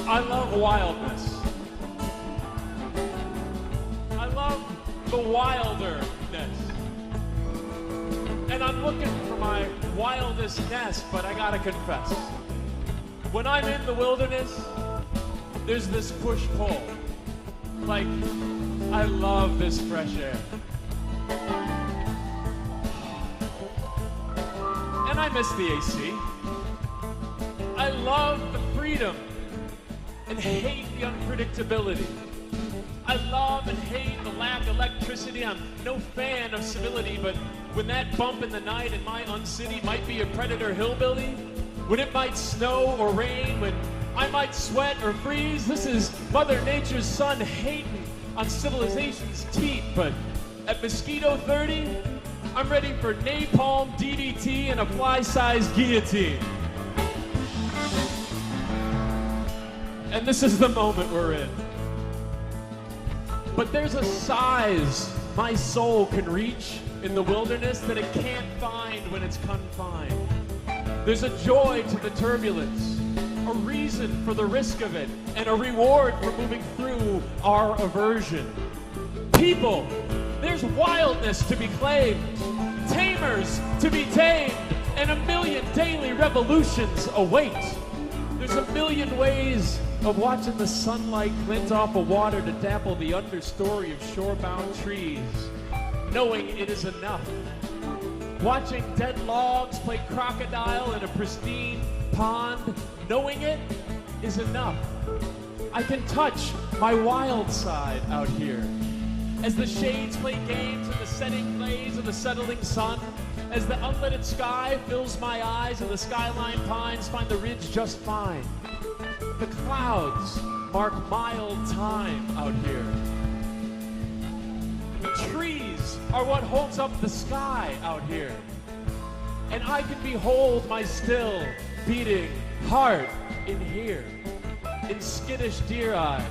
I love wildness. I love the wilderness. And I'm looking for my wildest nest, but I gotta confess, when I'm in the wilderness, there's this push-pull. Like, I love this fresh air. And I miss the AC. I love the freedom and hate the unpredictability. I love and hate the lack of electricity. I'm no fan of civility, but when that bump in the night in my uncity might be a predator hillbilly, when it might snow or rain, when I might sweat or freeze, this is Mother Nature's son hating on civilization's teeth. But at mosquito 30, I'm ready for napalm, DDT, and a fly-sized guillotine. And this is the moment we're in. But there's a size my soul can reach in the wilderness that it can't find when it's confined. There's a joy to the turbulence, a reason for the risk of it, and a reward for moving through our aversion. People, there's wildness to be claimed, tamers to be tamed, and a million daily revolutions await. There's a million ways of watching the sunlight glint off of water to dapple the understory of shore-bound trees, knowing it is enough. Watching dead logs play crocodile in a pristine pond, knowing it is enough. I can touch my wild side out here. As the shades play games in the setting blaze of the settling sun, as the unlettered sky fills my eyes and the skyline pines find the ridge just fine. The clouds mark mild time out here. The trees are what holds up the sky out here. And I can behold my still beating heart in here. In skittish deer eyes,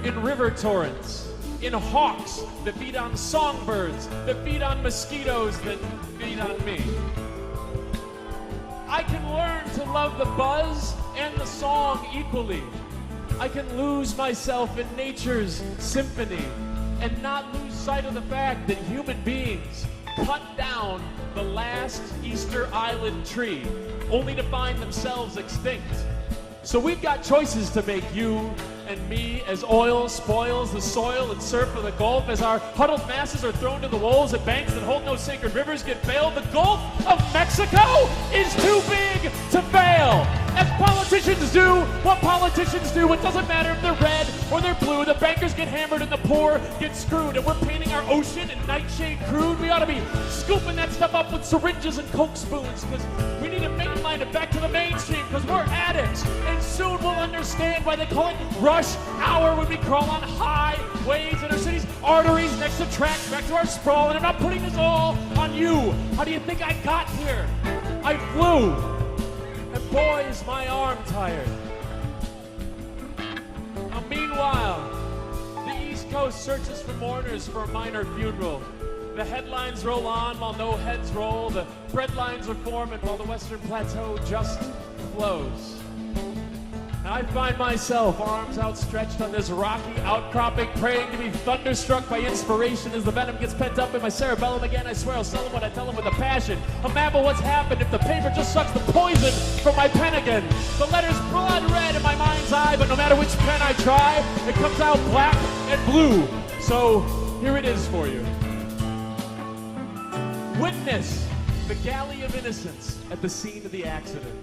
in river torrents, in hawks that feed on songbirds, that feed on mosquitoes, that feed on me. I can learn to love the buzz and the song equally. I can lose myself in nature's symphony and not lose sight of the fact that human beings cut down the last Easter Island tree only to find themselves extinct. So we've got choices to make, you and me, as oil spoils the soil and surf of the Gulf, as our huddled masses are thrown to the wolves at banks that hold no sacred rivers get bailed. The Gulf of Mexico is too big to fail. As politicians do what politicians do, it doesn't matter if they're red or they're blue. The bankers get hammered and the poor get screwed. And we're painting our ocean in nightshade crude. We ought to be scooping that stuff up with syringes and Coke spoons, because we need to mainline it back to the mainstream, because we're addicts. And soon we'll understand why they call it rush hour when we crawl on highways in our cities, arteries next to tracks, back to our sprawl. And I'm not putting this all on you. How do you think I got here? I flew. And boy, is my arm tired. Now, meanwhile, the East Coast searches for mourners for a minor funeral. The headlines roll on while no heads roll. The bread lines are forming while the Western Plateau just flows. Now, I find myself arms outstretched on this rocky outcropping, praying to be thunderstruck by inspiration as the venom gets pent up in my cerebellum again. I swear I'll sell them what I tell them with a passion. A map of what's happened if the paper just sucks the poison from my pen again. The letter's blood red in my mind's eye, but no matter which pen I try, it comes out black and blue. So here it is for you. Witness the galley of innocence at the scene of the accident.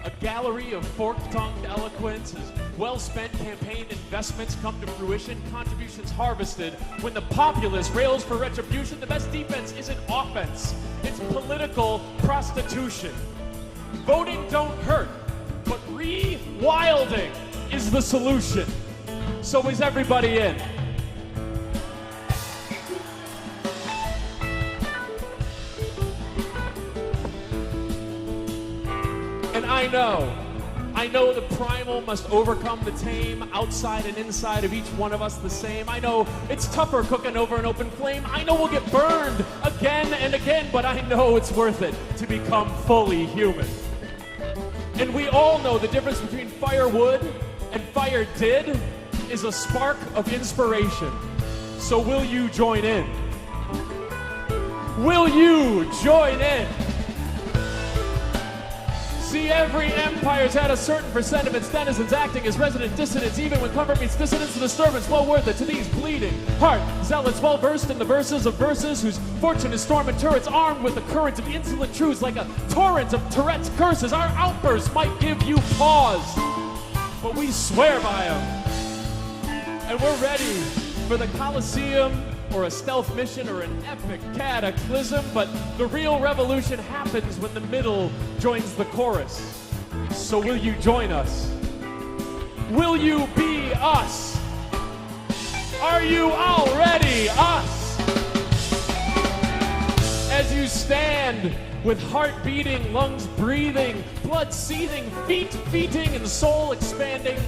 A gallery of fork-tongued eloquence as well-spent campaign investments come to fruition, contributions harvested. When the populace rails for retribution, the best defense isn't offense, it's political prostitution. Voting don't hurt, but rewilding is the solution. So is everybody in? And I know the primal must overcome the tame, outside and inside of each one of us the same. I know it's tougher cooking over an open flame. I know we'll get burned again and again, but I know it's worth it to become fully human. And we all know the difference between firewood and fire did is a spark of inspiration. So will you join in? Will you join in? See, every empire's had a certain percent of its denizens acting as resident dissidents, even when comfort meets dissonance and disturbance. Well worth it to these bleeding heart zealots, well versed in the verses of verses, whose fortune is storm and turrets, armed with the current of insolent truths like a torrent of Tourette's curses. Our outbursts might give you pause, but we swear by them. And we're ready for the Colosseum, or a stealth mission, or an epic cataclysm, but the real revolution happens when the middle joins the chorus. So will you join us? Will you be us? Are you already us? As you stand with heart beating, lungs breathing, blood seething, feet beating, and soul expanding,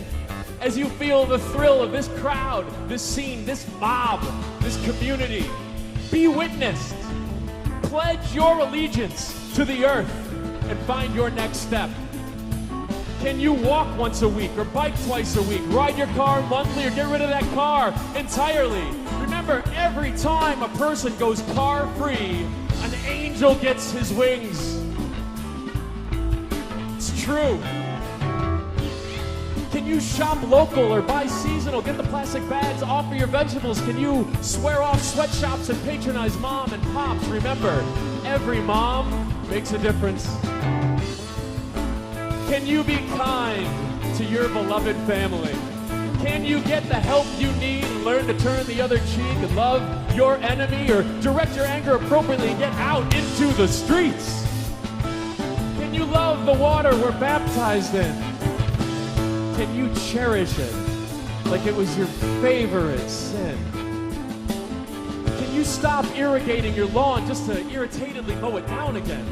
as you feel the thrill of this crowd, this scene, this mob, this community, be witnessed. Pledge your allegiance to the earth and find your next step. Can you walk once a week or bike twice a week, ride your car monthly or get rid of that car entirely? Remember, every time a person goes car free, an angel gets his wings. It's true. Can you shop local or buy seasonal? Get the plastic bags off of your vegetables. Can you swear off sweatshops and patronize mom and pops? Remember, every mom makes a difference. Can you be kind to your beloved family? Can you get the help you need and learn to turn the other cheek and love your enemy, or direct your anger appropriately and get out into the streets? Can you love the water we're baptized in? Can you cherish it like it was your favorite sin? Can you stop irrigating your lawn just to irritatedly mow it down again?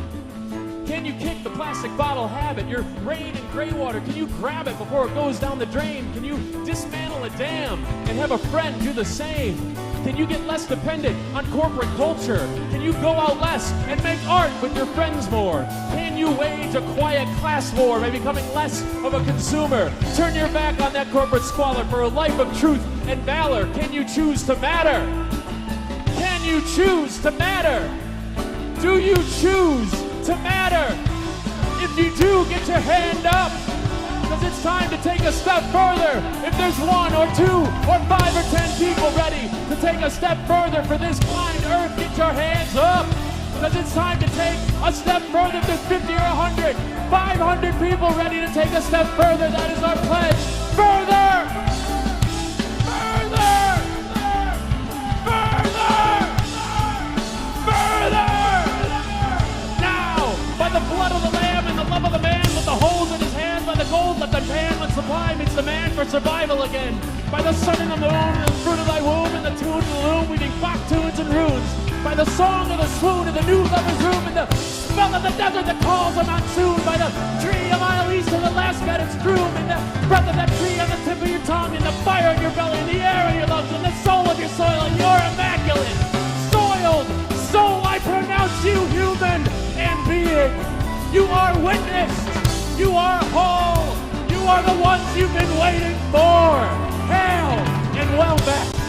Can you kick the plastic bottle habit, your rain and gray water? Can you grab it before it goes down the drain? Can you dismantle a dam and have a friend do the same? Can you get less dependent on corporate culture? Can you go out less and make art with your friends more? Can you wage a quiet class war by becoming less of a consumer? Turn your back on that corporate squalor for a life of truth and valor. Can you choose to matter? Can you choose to matter? Do you choose to matter? If you do, get your hand up, because it's time to take a step further. If there's 1 or 2 or 5 or 10 people ready to take a step further for this kind earth, get your hands up, because it's time to take a step further. If there's 50 or 100, 500 people ready to take a step further, that is our pledge. Further! Further! The blood of the lamb and the love of the man, with the holes in his hands, by the gold let the pan when supply meets the man for survival again. By the sun and the moon and the fruit of thy womb and the tune of the loom, weaving Bach tunes and runes. By the song of the swoon and the new lover's room and the smell of the desert that calls a monsoon. By the tree a mile east of Alaska and its broom, and the breath of that tree on the tip of your tongue, and the fire in your belly and the air in your lungs and the soul of your soil, and you're immaculate, soiled. So I pronounce you human and being. You are witnessed. You are whole. You are the ones you've been waiting for. Hail and well met.